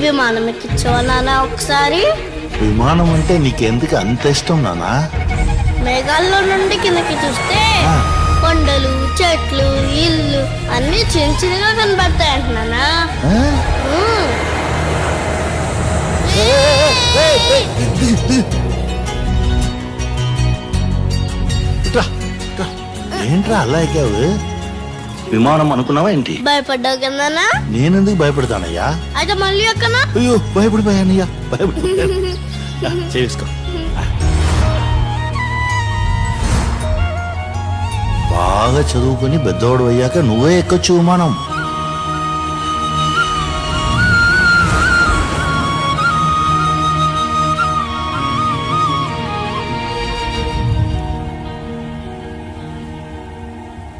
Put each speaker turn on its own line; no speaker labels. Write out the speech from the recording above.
విమానం ఎక్కించావా నాన్న ఒకసారి?
విమానం అంటే నీకెందుకు అంత ఇష్టం నానా?
మేఘాల్లో నుండి కిందకి చూస్తే
ఆ.
కొండలు, చెట్లు, ఇల్లు అన్ని చిన్న చిన్నగా కనబడతాయి అంటున్నానా?
ఆ? ఇట్రా, ఇట్రా. ఏంట్రా అలా ఎక్కావు? విమానం అనుకున్నావా ఏంటి?
భయపడ్డావు కదా?
నేనెందుకు భయపడతానయ్యా?
అయితే మళ్ళీ ఎక్కనా?
అయ్యో భయపడిపోయానయ్యా, భయపడిపోయాను. చేసుకో. బాగా చదువుకొని పెద్దవాడు అయ్యాక నువ్వే ఎక్కొచ్చు విమానం.